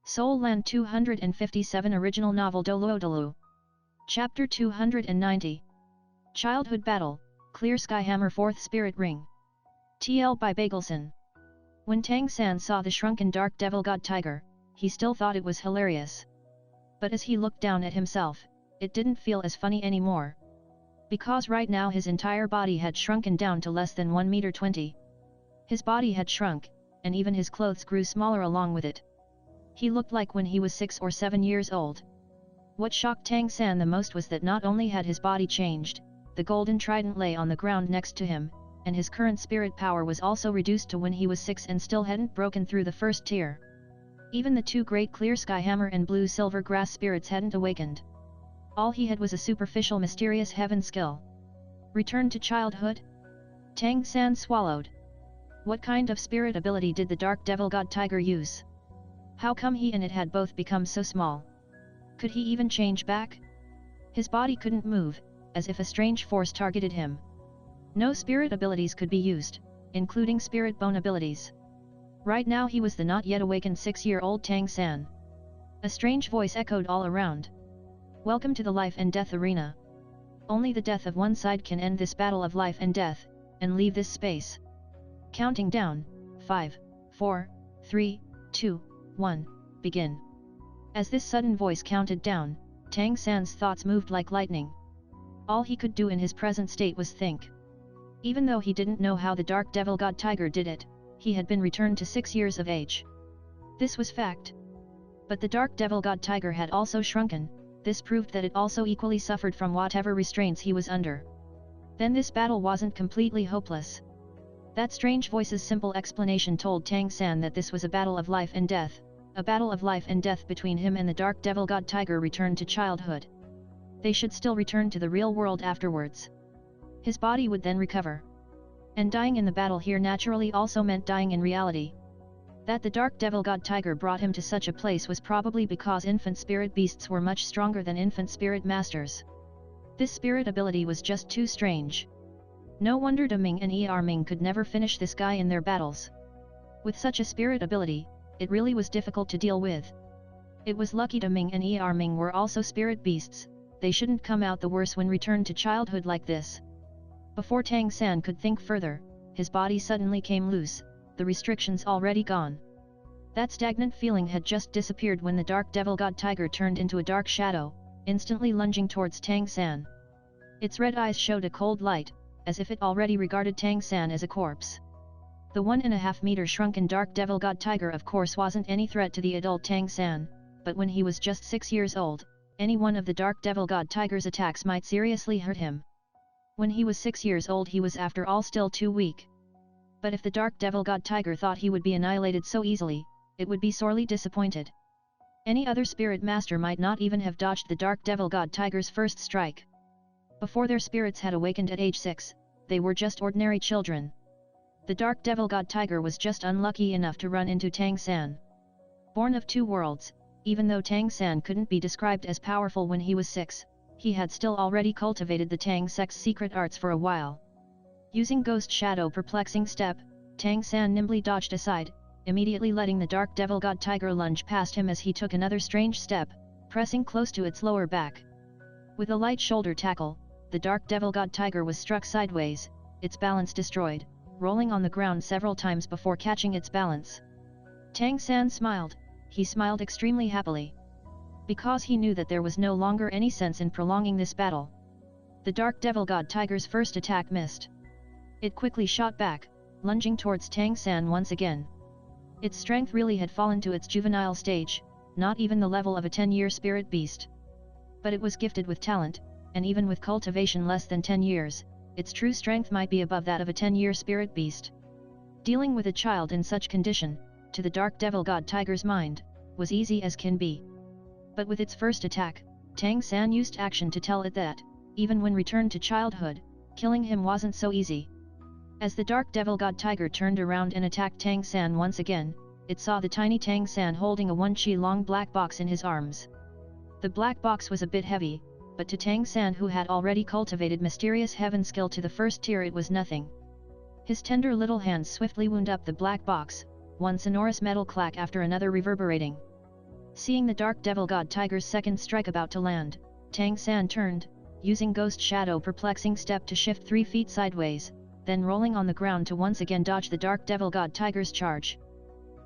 Seoul Land 257 Original Novel DouLuo DaLu. Chapter 290. Childhood Battle, Clear Sky Hammer 4th Spirit Ring. TL by Bagelson. When Tang San saw the shrunken dark devil god tiger, he still thought it was hilarious. But as he looked down at himself, it didn't feel as funny anymore. Because right now his entire body had shrunken down to less than 1 meter 20. His body had shrunk, and even his clothes grew smaller along with it. He looked like when he was 6 or 7 years old. What shocked Tang San the most was that not only had his body changed, the golden trident lay on the ground next to him, and his current spirit power was also reduced to when he was 6 and still hadn't broken through the first tier. Even the two great clear sky hammer and blue silver grass spirits hadn't awakened. All he had was a superficial mysterious heaven skill. Return to childhood? Tang San swallowed. What kind of spirit ability did the dark devil god tiger use? How come he and it had both become so small? Could he even change back? His body couldn't move, as if a strange force targeted him. No spirit abilities could be used, including spirit bone abilities. Right now he was the not yet awakened 6-year-old Tang San. A strange voice echoed all around. Welcome to the life and death arena. Only the death of one side can end this battle of life and death, and leave this space. Counting down, 5, 4, 3, 2, 1, begin. As this sudden voice counted down, Tang San's thoughts moved like lightning. All he could do in his present state was think. Even though he didn't know how the dark devil god tiger did it, he had been returned to 6 years of age. This was fact. But the dark devil god tiger had also shrunken. This proved that it also equally suffered from whatever restraints he was under. Then this battle wasn't completely hopeless. That strange voice's simple explanation told Tang San that this was a battle of life and death, a battle of life and death between him and the dark devil god tiger returned to childhood. They should still return to the real world afterwards. His body would then recover. And dying in the battle here naturally also meant dying in reality. That the dark devil god tiger brought him to such a place was probably because infant spirit beasts were much stronger than infant spirit masters. This spirit ability was just too strange. No wonder Da Ming and Er Ming could never finish this guy in their battles. With such a spirit ability, it really was difficult to deal with. It was lucky Da Ming and Er Ming were also spirit beasts. They shouldn't come out the worse when returned to childhood like this. Before Tang San could think further, his body suddenly came loose, the restrictions already gone. That stagnant feeling had just disappeared when the dark devil god tiger turned into a dark shadow, instantly lunging towards Tang San. Its red eyes showed a cold light, as if it already regarded Tang San as a corpse. The 1.5 meter shrunken dark devil god tiger of course wasn't any threat to the adult Tang San, but when he was just 6 years old, any one of the dark devil god tiger's attacks might seriously hurt him. When he was 6 years old he was after all still too weak. But if the dark devil god tiger thought he would be annihilated so easily, it would be sorely disappointed. Any other spirit master might not even have dodged the dark devil god tiger's first strike. Before their spirits had awakened at age 6, they were just ordinary children. The dark devil god tiger was just unlucky enough to run into Tang San. Born of two worlds, even though Tang San couldn't be described as powerful when he was 6, he had still already cultivated the Tang sect's secret arts for a while. Using Ghost Shadow Perplexing Step, Tang San nimbly dodged aside, immediately letting the dark devil god tiger lunge past him as he took another strange step, pressing close to its lower back. With a light shoulder tackle, the dark devil god tiger was struck sideways, its balance destroyed, rolling on the ground several times before catching its balance. Tang San smiled. He smiled extremely happily. Because he knew that there was no longer any sense in prolonging this battle. The dark devil god tiger's first attack missed. It quickly shot back, lunging towards Tang San once again. Its strength really had fallen to its juvenile stage, not even the level of a 10-year spirit beast. But it was gifted with talent, and even with cultivation less than 10 years, its true strength might be above that of a 10-year spirit beast. Dealing with a child in such condition, to the dark devil god tiger's mind, was easy as can be. But with its first attack, Tang San used action to tell it that, even when returned to childhood, killing him wasn't so easy. As the dark devil god tiger turned around and attacked Tang San once again, it saw the tiny Tang San holding a 1 chi long black box in his arms. The black box was a bit heavy, but to Tang San who had already cultivated mysterious heaven skill to the first tier it was nothing. His tender little hands swiftly wound up the black box, one sonorous metal clack after another reverberating. Seeing the Dark Devil God Tiger's second strike about to land, Tang San turned, using Ghost Shadow perplexing step to shift 3 feet sideways, then rolling on the ground to once again dodge the Dark Devil God Tiger's charge.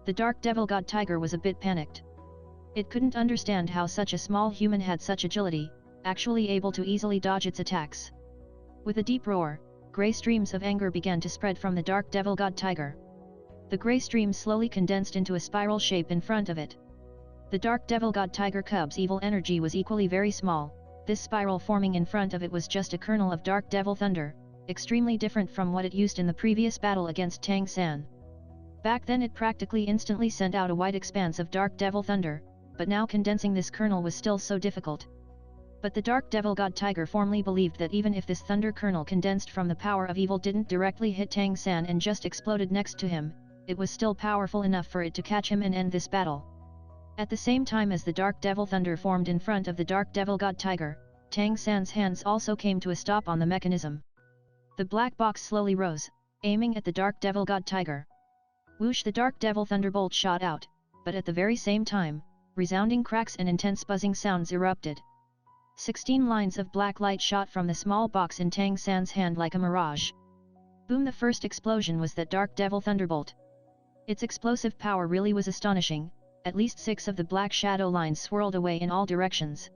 The Dark Devil God Tiger was a bit panicked. It couldn't understand how such a small human had such agility, actually able to easily dodge its attacks. With a deep roar, grey streams of anger began to spread from the Dark Devil God Tiger. The grey streams slowly condensed into a spiral shape in front of it. The Dark Devil God Tiger Cub's evil energy was equally very small. This spiral forming in front of it was just a kernel of Dark Devil Thunder, extremely different from what it used in the previous battle against Tang San. Back then it practically instantly sent out a wide expanse of Dark Devil Thunder, but now condensing this kernel was still so difficult. But the Dark Devil God Tiger firmly believed that even if this thunder kernel condensed from the power of evil didn't directly hit Tang San and just exploded next to him, it was still powerful enough for it to catch him and end this battle. At the same time as the Dark Devil Thunder formed in front of the Dark Devil God Tiger, Tang San's hands also came to a stop on the mechanism. The black box slowly rose, aiming at the Dark Devil God Tiger. Whoosh! The Dark Devil Thunderbolt shot out, but at the very same time, resounding cracks and intense buzzing sounds erupted. 16 lines of black light shot from the small box in Tang San's hand like a mirage. Boom! The first explosion was that Dark Devil Thunderbolt. Its explosive power really was astonishing. At least 6 of the black shadow lines swirled away in all directions.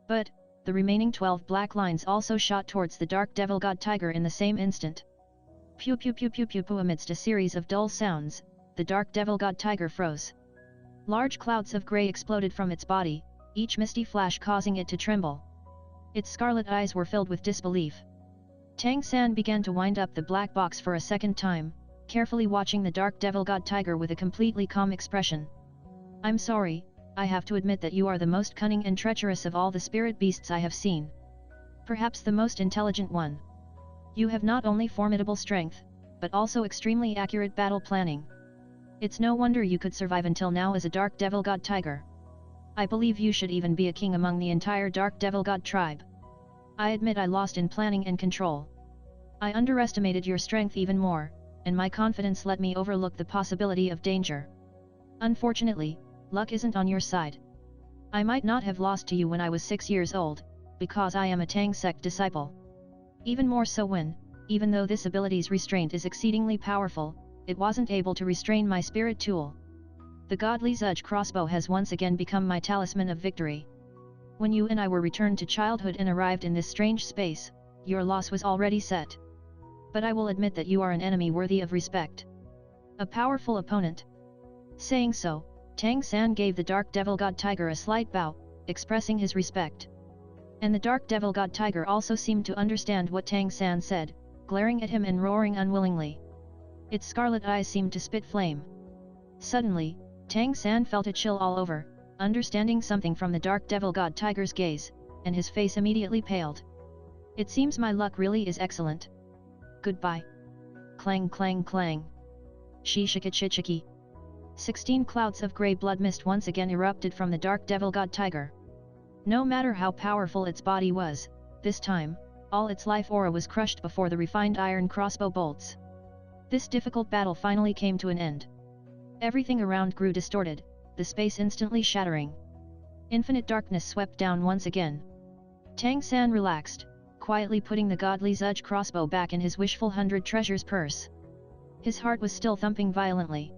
But, the remaining 12 black lines also shot towards the Dark Devil God Tiger in the same instant. Pew pew pew pew pew pew! Amidst a series of dull sounds, the Dark Devil God Tiger froze. Large clouds of grey exploded from its body, each misty flash causing it to tremble. Its scarlet eyes were filled with disbelief. Tang San began to wind up the black box for a second time, carefully watching the Dark Devil God Tiger with a completely calm expression. "I'm sorry, I have to admit that you are the most cunning and treacherous of all the spirit beasts I have seen. Perhaps the most intelligent one. You have not only formidable strength, but also extremely accurate battle planning. It's no wonder you could survive until now as a Dark Devil God Tiger. I believe you should even be a king among the entire Dark Devil God tribe. I admit I lost in planning and control. I underestimated your strength even more, and my confidence let me overlook the possibility of danger. Unfortunately, luck isn't on your side. I might not have lost to you when I was 6 years old, because I am a Tang sect disciple. Even more so when, even though this ability's restraint is exceedingly powerful, it wasn't able to restrain my spirit tool. The godly Zudge crossbow has once again become my talisman of victory. When you and I were returned to childhood and arrived in this strange space, your loss was already set. But I will admit that you are an enemy worthy of respect. A powerful opponent." Saying so, Tang San gave the Dark Devil God Tiger a slight bow, expressing his respect. And the Dark Devil God Tiger also seemed to understand what Tang San said, glaring at him and roaring unwillingly. Its scarlet eyes seemed to spit flame. Suddenly, Tang San felt a chill all over, understanding something from the Dark Devil God Tiger's gaze, and his face immediately paled. "It seems my luck really is excellent. Goodbye." Clang clang clang. Shishiki. 16 clouds of grey blood mist once again erupted from the Dark Devil God Tiger. No matter how powerful its body was, this time, all its life aura was crushed before the refined iron crossbow bolts. This difficult battle finally came to an end. Everything around grew distorted, the space instantly shattering. Infinite darkness swept down once again. Tang San relaxed, quietly putting the godly Zudge crossbow back in his wishful 100 treasures purse. His heart was still thumping violently.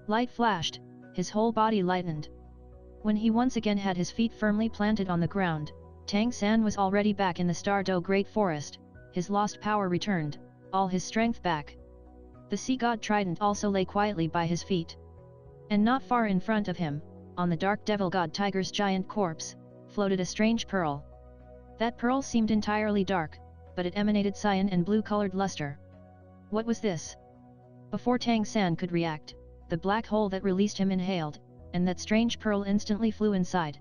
Light flashed, his whole body lightened. When he once again had his feet firmly planted on the ground, Tang San was already back in the Stardow Great Forest, his lost power returned, all his strength back. The Sea God Trident also lay quietly by his feet. And not far in front of him, on the Dark Devil God Tiger's giant corpse, floated a strange pearl. That pearl seemed entirely dark, but it emanated cyan and blue-colored luster. What was this? Before Tang San could react, the black hole that released him inhaled, and that strange pearl instantly flew inside.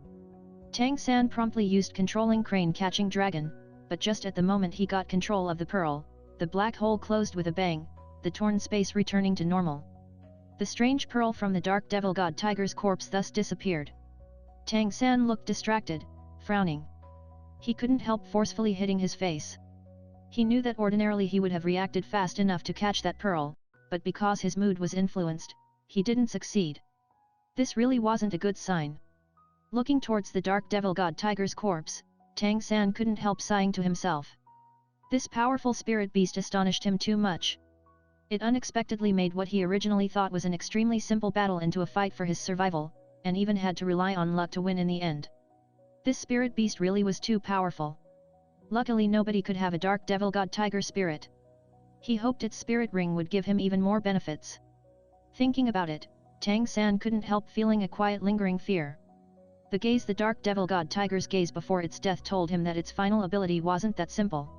Tang San promptly used controlling crane catching dragon, but just at the moment he got control of the pearl, the black hole closed with a bang, the torn space returning to normal. The strange pearl from the Dark Devil God Tiger's corpse thus disappeared. Tang San looked distracted, frowning. He couldn't help forcefully hitting his face. He knew that ordinarily he would have reacted fast enough to catch that pearl, but because his mood was influenced, he didn't succeed. This really wasn't a good sign. Looking towards the dark devil god tiger's corpse, Tang San couldn't help sighing to himself. This powerful spirit beast astonished him too much. It unexpectedly made what he originally thought was an extremely simple battle into a fight for his survival, and even had to rely on luck to win in the end. This spirit beast really was too powerful. Luckily nobody could have a dark devil god tiger spirit. He hoped its spirit ring would give him even more benefits. Thinking about it, Tang San couldn't help feeling a quiet lingering fear. The dark devil god tiger's gaze before its death told him that its final ability wasn't that simple.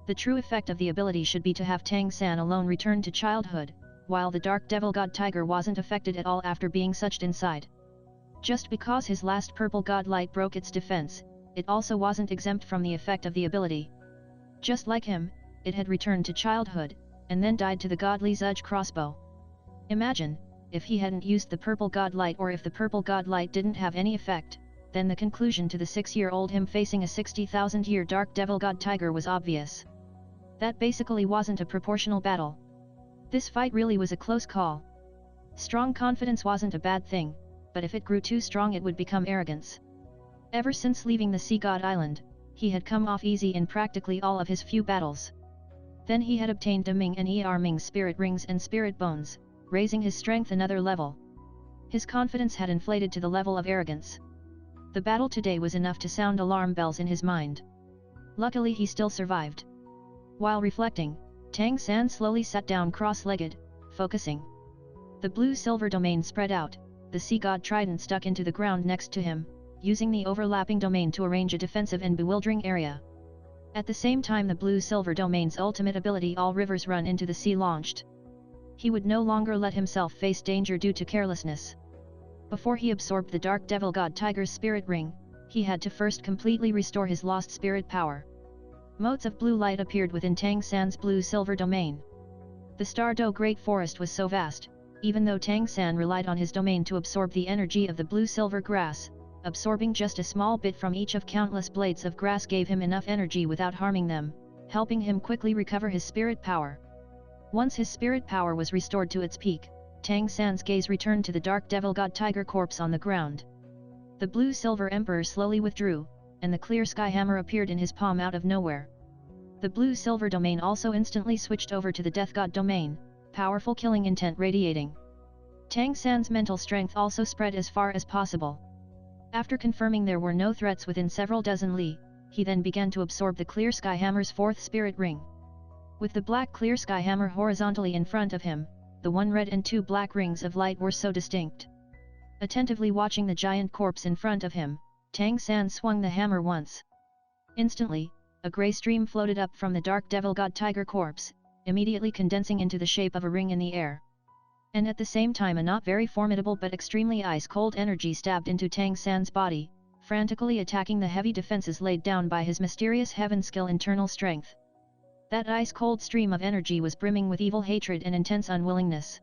The true effect of the ability should be to have Tang San alone return to childhood, while the dark devil god tiger wasn't affected at all after being sucked inside. Just because his last purple god light broke its defense, it also wasn't exempt from the effect of the ability. Just like him, it had returned to childhood, and then died to the godly Zudge crossbow. Imagine, if he hadn't used the purple god light, or if the purple god light didn't have any effect, then the conclusion to the 6-year-old him facing a 60,000-year dark devil god tiger was obvious. That basically wasn't a proportional battle. This fight really was a close call. Strong confidence wasn't a bad thing, but if it grew too strong it would become arrogance. Ever since leaving the Sea God Island, he had come off easy in practically all of his few battles. Then he had obtained Da Ming and Er Ming's spirit rings and spirit bones, raising his strength another level. His confidence had inflated to the level of arrogance. The battle today was enough to sound alarm bells in his mind. Luckily he still survived. While reflecting, Tang San slowly sat down cross-legged, focusing. The blue-silver domain spread out, the sea god trident stuck into the ground next to him, using the overlapping domain to arrange a defensive and bewildering area. At the same time the blue-silver domain's ultimate ability All Rivers Run into the Sea launched. He would no longer let himself face danger due to carelessness. Before he absorbed the dark devil god tiger's spirit ring, he had to first completely restore his lost spirit power. Motes of blue light appeared within Tang San's blue-silver domain. The Stardow Great Forest was so vast, even though Tang San relied on his domain to absorb the energy of the blue-silver grass, absorbing just a small bit from each of countless blades of grass gave him enough energy without harming them, helping him quickly recover his spirit power. Once his spirit power was restored to its peak, Tang San's gaze returned to the dark devil god tiger corpse on the ground. The blue-silver emperor slowly withdrew, and the clear sky hammer appeared in his palm out of nowhere. The blue-silver domain also instantly switched over to the death god domain, powerful killing intent radiating. Tang San's mental strength also spread as far as possible. After confirming there were no threats within several dozen li, he then began to absorb the clear sky hammer's fourth spirit ring. With the black clear sky hammer horizontally in front of him, the one red and two black rings of light were so distinct. Attentively watching the giant corpse in front of him, Tang San swung the hammer once. Instantly, a grey stream floated up from the dark devil god tiger corpse, immediately condensing into the shape of a ring in the air. And at the same time a not very formidable but extremely ice-cold energy stabbed into Tang San's body, frantically attacking the heavy defenses laid down by his mysterious heaven skill internal strength. That ice-cold stream of energy was brimming with evil hatred and intense unwillingness.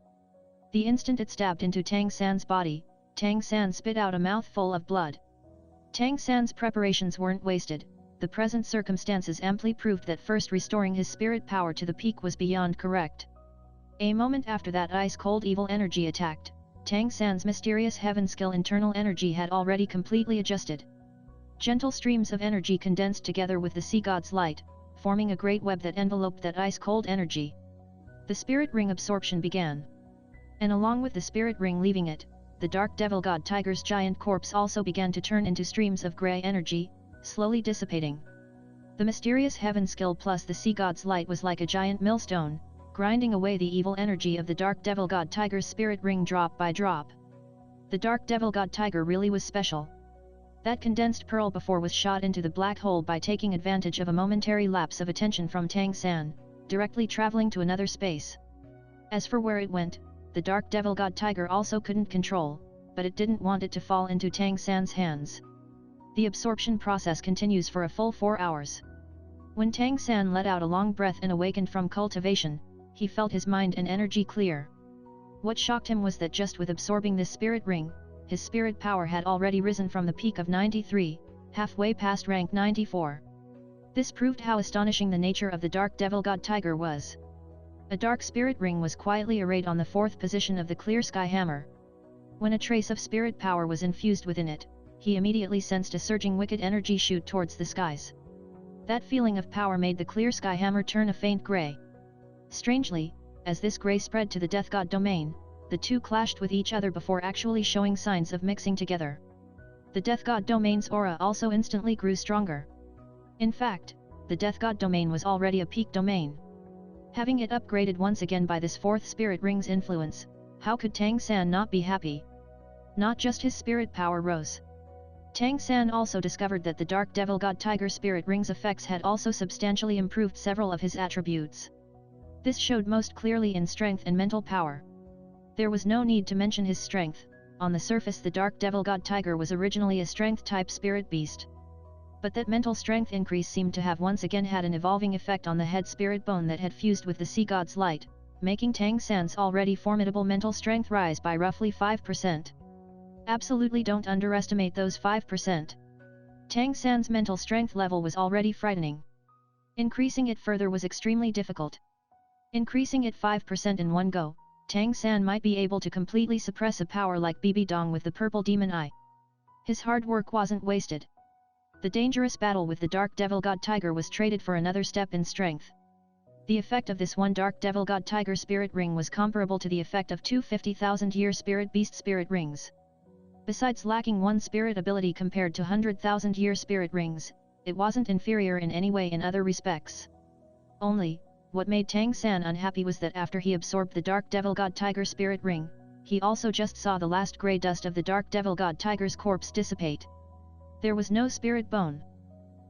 The instant it stabbed into Tang San's body, Tang San spit out a mouthful of blood. Tang San's preparations weren't wasted. The present circumstances amply proved that first restoring his spirit power to the peak was beyond correct. A moment after that ice-cold evil energy attacked, Tang San's mysterious heaven skill internal energy had already completely adjusted. Gentle streams of energy condensed together with the sea god's light, forming a great web that enveloped that ice-cold energy. The spirit ring absorption began. And along with the spirit ring leaving it, the dark devil god tiger's giant corpse also began to turn into streams of grey energy, slowly dissipating. The mysterious heaven skill plus the sea god's light was like a giant millstone, grinding away the evil energy of the dark devil god tiger's spirit ring drop by drop. The dark devil god tiger really was special. That condensed pearl before was shot into the black hole by taking advantage of a momentary lapse of attention from Tang San, directly traveling to another space. As for where it went, the dark devil god tiger also couldn't control, but it didn't want it to fall into Tang San's hands. The absorption process continues for a full 4 hours. When Tang San let out a long breath and awakened from cultivation, he felt his mind and energy clear. What shocked him was that just with absorbing this spirit ring, his spirit power had already risen from the peak of 93, halfway past rank 94. This proved how astonishing the nature of the dark devil god tiger was. A dark spirit ring was quietly arrayed on the fourth position of the clear sky hammer. When a trace of spirit power was infused within it, he immediately sensed a surging wicked energy shoot towards the skies. That feeling of power made the clear sky hammer turn a faint grey. Strangely, as this grey spread to the Death God domain, the two clashed with each other before actually showing signs of mixing together. The Death God domain's aura also instantly grew stronger. In fact, the Death God domain was already a peak domain. Having it upgraded once again by this fourth spirit ring's influence, how could Tang San not be happy? Not just his spirit power rose. Tang San also discovered that the Dark Devil God Tiger Spirit Ring's effects had also substantially improved several of his attributes. This showed most clearly in strength and mental power. There was no need to mention his strength. On the surface the Dark Devil God Tiger was originally a strength-type spirit beast. But that mental strength increase seemed to have once again had an evolving effect on the head spirit bone that had fused with the Sea God's light, making Tang San's already formidable mental strength rise by roughly 5%. Absolutely don't underestimate those 5%. Tang San's mental strength level was already frightening. Increasing it further was extremely difficult. Increasing it 5% in one go, Tang San might be able to completely suppress a power like Bibi Dong with the purple demon eye. His hard work wasn't wasted. The dangerous battle with the Dark Devil God Tiger was traded for another step in strength. The effect of this one Dark Devil God Tiger Spirit Ring was comparable to the effect of two 50,000-year Spirit Beast Spirit Rings. Besides lacking one spirit ability compared to 100,000-year Spirit Rings, it wasn't inferior in any way in other respects. Only, what made Tang San unhappy was that after he absorbed the Dark Devil God Tiger Spirit Ring, he also just saw the last grey dust of the Dark Devil God Tiger's corpse dissipate. There was no spirit bone.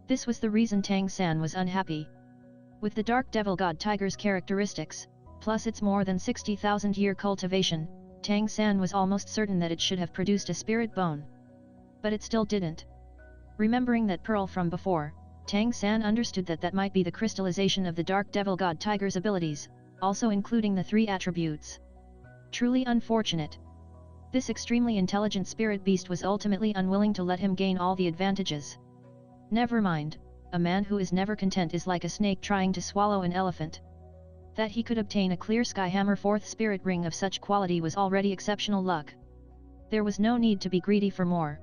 This was the reason Tang San was unhappy. With the Dark Devil God Tiger's characteristics, plus its more than 60,000-year cultivation, Tang San was almost certain that it should have produced a spirit bone. But it still didn't. Remembering that pearl from before, Tang San understood that that might be the crystallization of the Dark Devil God Tiger's abilities, also including the three attributes. Truly unfortunate. This extremely intelligent spirit beast was ultimately unwilling to let him gain all the advantages. Never mind, a man who is never content is like a snake trying to swallow an elephant. That he could obtain a clear sky hammer fourth spirit ring of such quality was already exceptional luck. There was no need to be greedy for more.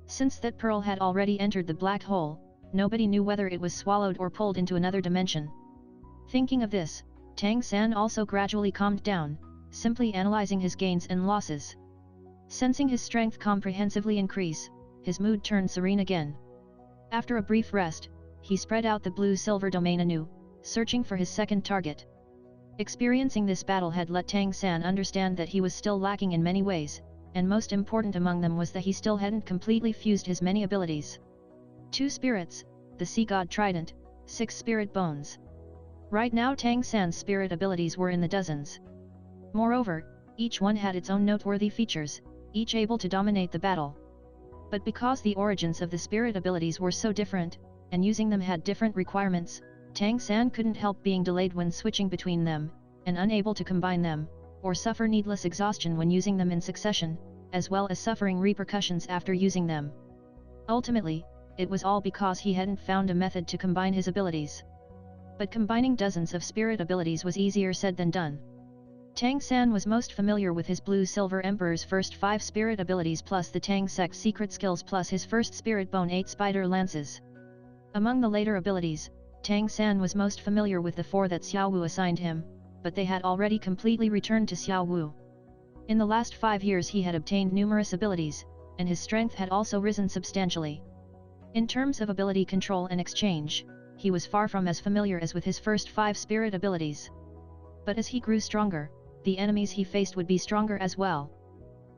Since that pearl had already entered the black hole, nobody knew whether it was swallowed or pulled into another dimension. Thinking of this, Tang San also gradually calmed down, simply analyzing his gains and losses. Sensing his strength comprehensively increase, his mood turned serene again. After a brief rest, he spread out the blue-silver domain anew, searching for his second target. Experiencing this battle had let Tang San understand that he was still lacking in many ways, and most important among them was that he still hadn't completely fused his many abilities. 2 spirits, the Sea God Trident, 6 spirit bones. Right now Tang San's spirit abilities were in the dozens. Moreover, each one had its own noteworthy features, each able to dominate the battle. But because the origins of the spirit abilities were so different, and using them had different requirements, Tang San couldn't help being delayed when switching between them, and unable to combine them, or suffer needless exhaustion when using them in succession, as well as suffering repercussions after using them. Ultimately, it was all because he hadn't found a method to combine his abilities. But combining dozens of spirit abilities was easier said than done. Tang San was most familiar with his Blue-Silver Emperor's first 5 spirit abilities plus the Tang Sect secret skills plus his first spirit bone 8 spider lances. Among the later abilities, Tang San was most familiar with the 4 that Xiao Wu assigned him, but they had already completely returned to Xiao Wu. In the last 5 years he had obtained numerous abilities, and his strength had also risen substantially. In terms of ability control and exchange, he was far from as familiar as with his first 5 spirit abilities. But as he grew stronger, the enemies he faced would be stronger as well.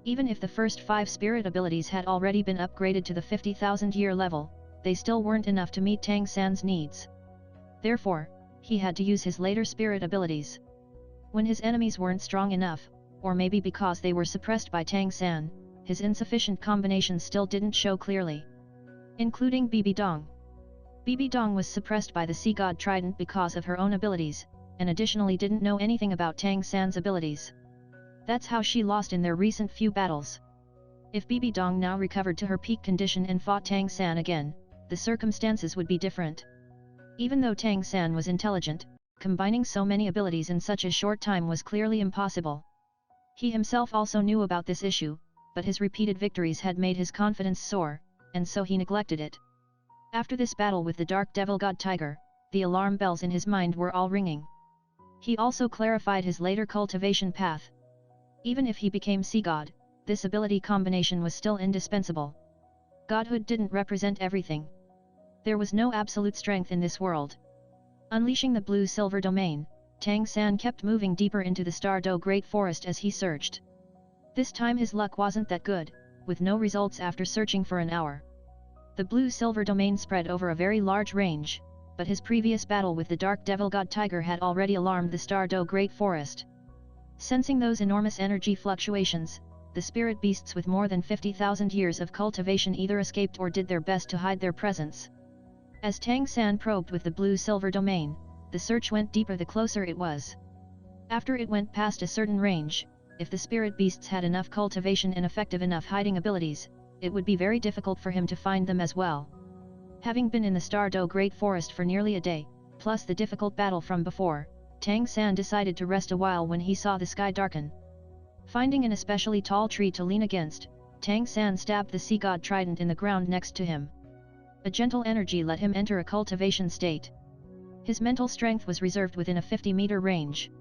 Even if the first 5 spirit abilities had already been upgraded to the 50,000-year level, they still weren't enough to meet Tang San's needs. Therefore, he had to use his later spirit abilities. When his enemies weren't strong enough, or maybe because they were suppressed by Tang San, his insufficient combinations still didn't show clearly. Including Bibi Dong. Bibi Dong was suppressed by the Sea God Trident because of her own abilities, and additionally didn't know anything about Tang San's abilities. That's how she lost in their recent few battles. If Bibi Dong now recovered to her peak condition and fought Tang San again, the circumstances would be different. Even though Tang San was intelligent, combining so many abilities in such a short time was clearly impossible. He himself also knew about this issue, but his repeated victories had made his confidence soar, and so he neglected it. After this battle with the dark devil god tiger, the alarm bells in his mind were all ringing. He also clarified his later cultivation path. Even if he became sea god, this ability combination was still indispensable. Godhood didn't represent everything. There was no absolute strength in this world. Unleashing the blue-silver domain, Tang San kept moving deeper into the Stardow Great Forest as he searched. This time his luck wasn't that good, with no results after searching for an hour. The blue-silver domain spread over a very large range, but his previous battle with the dark devil god tiger had already alarmed the Stardow Great Forest. Sensing those enormous energy fluctuations, the spirit beasts with more than 50,000 years of cultivation either escaped or did their best to hide their presence. As Tang San probed with the blue-silver domain, the search went deeper the closer it was. After it went past a certain range, if the spirit beasts had enough cultivation and effective enough hiding abilities, it would be very difficult for him to find them as well. Having been in the Stardow Great Forest for nearly a day, plus the difficult battle from before, Tang San decided to rest a while when he saw the sky darken. Finding an especially tall tree to lean against, Tang San stabbed the sea god trident in the ground next to him. A gentle energy let him enter a cultivation state. His mental strength was reserved within a 50-meter range.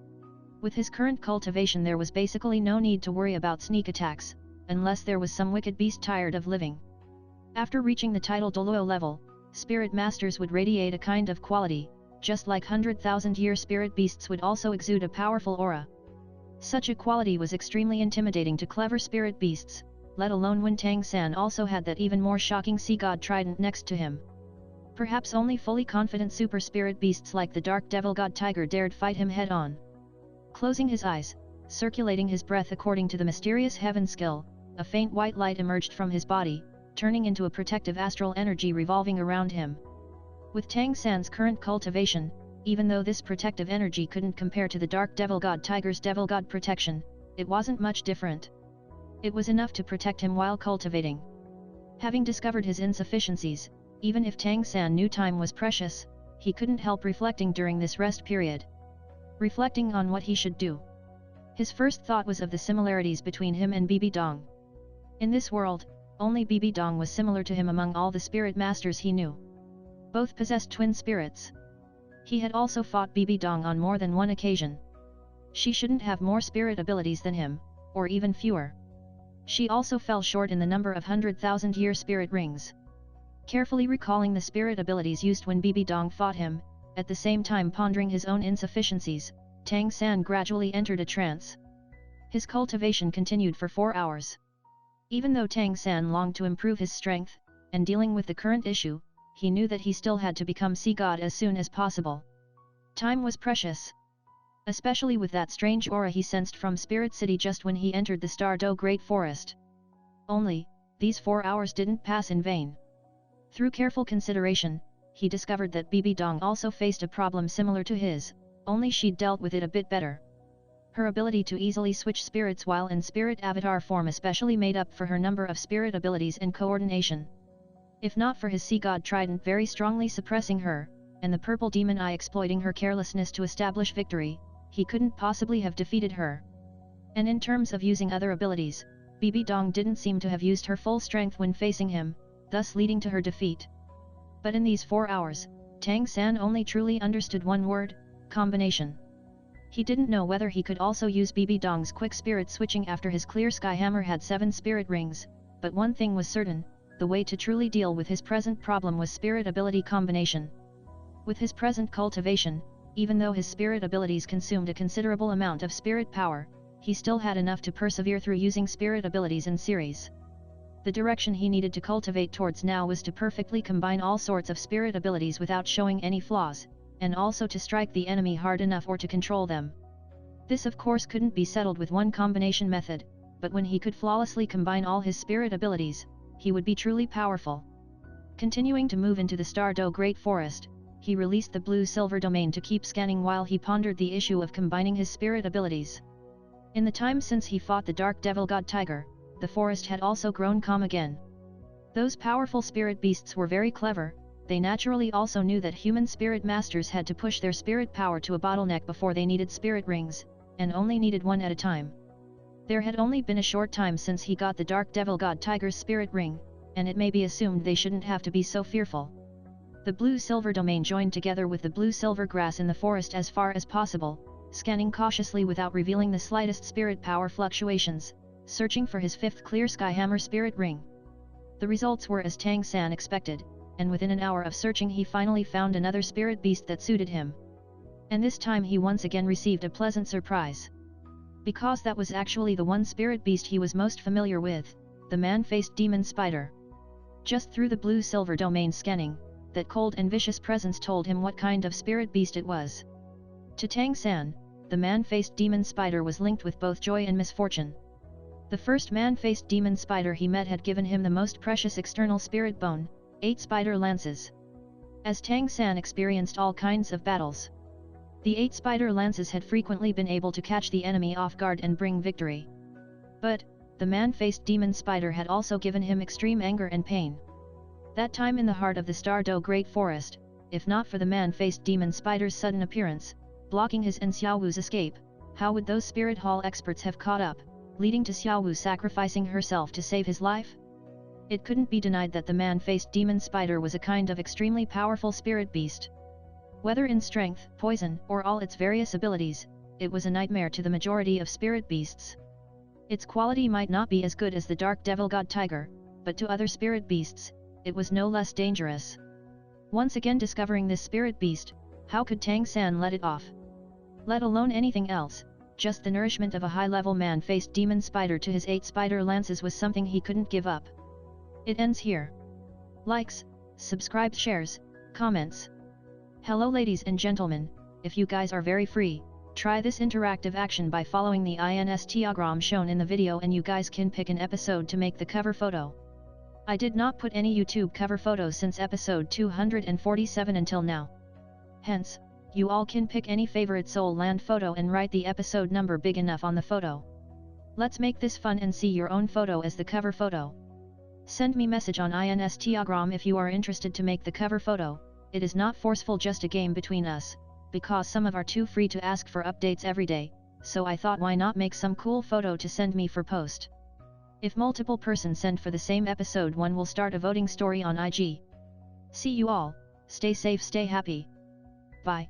With his current cultivation there was basically no need to worry about sneak attacks, unless there was some wicked beast tired of living. After reaching the tidal DouLuo level, spirit masters would radiate a kind of quality, just like 100,000-year spirit beasts would also exude a powerful aura. Such a quality was extremely intimidating to clever spirit beasts, let alone when Tang San also had that even more shocking sea god trident next to him. Perhaps only fully confident super spirit beasts like the dark devil god tiger dared fight him head-on. Closing his eyes, circulating his breath according to the mysterious heaven skill, a faint white light emerged from his body, turning into a protective astral energy revolving around him. With Tang San's current cultivation, even though this protective energy couldn't compare to the dark devil god tiger's devil god protection, it wasn't much different. It was enough to protect him while cultivating. Having discovered his insufficiencies, even if Tang San knew time was precious, he couldn't help reflecting during this rest period. Reflecting on what he should do. His first thought was of the similarities between him and Bibi Dong. In this world, only Bibi Dong was similar to him among all the spirit masters he knew. Both possessed twin spirits. He had also fought Bibi Dong on more than one occasion. She shouldn't have more spirit abilities than him, or even fewer. She also fell short in the number of 100,000-year spirit rings. Carefully recalling the spirit abilities used when Bibi Dong fought him, at the same time pondering his own insufficiencies, Tang San gradually entered a trance. His cultivation continued for 4 hours. Even though Tang San longed to improve his strength, and dealing with the current issue, he knew that he still had to become sea god as soon as possible. Time was precious. Especially with that strange aura he sensed from Spirit City just when he entered the Stardow Great Forest. Only, these 4 hours didn't pass in vain. Through careful consideration, he discovered that Bibi Dong also faced a problem similar to his, only she'd dealt with it a bit better. Her ability to easily switch spirits while in spirit avatar form especially made up for her number of spirit abilities and coordination. If not for his sea god trident very strongly suppressing her, and the purple demon eye exploiting her carelessness to establish victory, he couldn't possibly have defeated her. And in terms of using other abilities, Bibi Dong didn't seem to have used her full strength when facing him, thus leading to her defeat. But in these 4 hours, Tang San only truly understood one word: combination. He didn't know whether he could also use Bibi Dong's quick spirit switching after his clear sky hammer had 7 spirit rings, but one thing was certain: the way to truly deal with his present problem was spirit ability combination. With his present cultivation, even though his spirit abilities consumed a considerable amount of spirit power, he still had enough to persevere through using spirit abilities in series. The direction he needed to cultivate towards now was to perfectly combine all sorts of spirit abilities without showing any flaws, and also to strike the enemy hard enough or to control them. This of course couldn't be settled with one combination method, but when he could flawlessly combine all his spirit abilities, he would be truly powerful. Continuing to move into the Stardow Great Forest, he released the blue-silver domain to keep scanning while he pondered the issue of combining his spirit abilities. In the time since he fought the dark devil god tiger, the forest had also grown calm again. Those powerful spirit beasts were very clever. They naturally also knew that human spirit masters had to push their spirit power to a bottleneck before they needed spirit rings, and only needed one at a time. There had only been a short time since he got the Dark Devil God Tiger's spirit ring, and it may be assumed they shouldn't have to be so fearful. The blue-silver domain joined together with the blue-silver grass in the forest as far as possible, scanning cautiously without revealing the slightest spirit power fluctuations, searching for his fifth clear sky hammer spirit ring. The results were as Tang San expected, and within an hour of searching he finally found another spirit beast that suited him. And this time he once again received a pleasant surprise. Because that was actually the one spirit beast he was most familiar with, the man-faced demon spider. Just through the blue-silver domain scanning, that cold and vicious presence told him what kind of spirit beast it was. To Tang San, the man-faced demon spider was linked with both joy and misfortune. The first man-faced demon spider he met had given him the most precious external spirit bone, 8 spider lances. As Tang San experienced all kinds of battles, the 8 spider lances had frequently been able to catch the enemy off guard and bring victory. But, the man-faced demon spider had also given him extreme anger and pain. That time in the heart of the Stardo Great Forest, if not for the man-faced demon spider's sudden appearance, blocking his and Xiaowu's escape, how would those spirit hall experts have caught up, leading to Xiaowu sacrificing herself to save his life? It couldn't be denied that the man-faced demon spider was a kind of extremely powerful spirit beast. Whether in strength, poison, or all its various abilities, it was a nightmare to the majority of spirit beasts. Its quality might not be as good as the Dark Devil God Tiger, but to other spirit beasts, it was no less dangerous. Once again discovering this spirit beast, how could Tang San let it off? Let alone anything else, just the nourishment of a high-level man-faced demon spider to his 8 spider lances was something he couldn't give up. It ends here. Likes, subscribe, shares, comments. Hello ladies and gentlemen, if you guys are very free, try this interactive action by following the Instagram shown in the video and you guys can pick an episode to make the cover photo. I did not put any YouTube cover photos since episode 247 until now. Hence, you all can pick any favorite Soul Land photo and write the episode number big enough on the photo. Let's make this fun and see your own photo as the cover photo. Send me message on Instagram if you are interested to make the cover photo. It is not forceful, just a game between us, because some of are too free to ask for updates every day, so I thought why not make some cool photo to send me for post. If multiple persons send for the same episode, one will start a voting story on IG. See you all, stay safe, stay happy. Bye.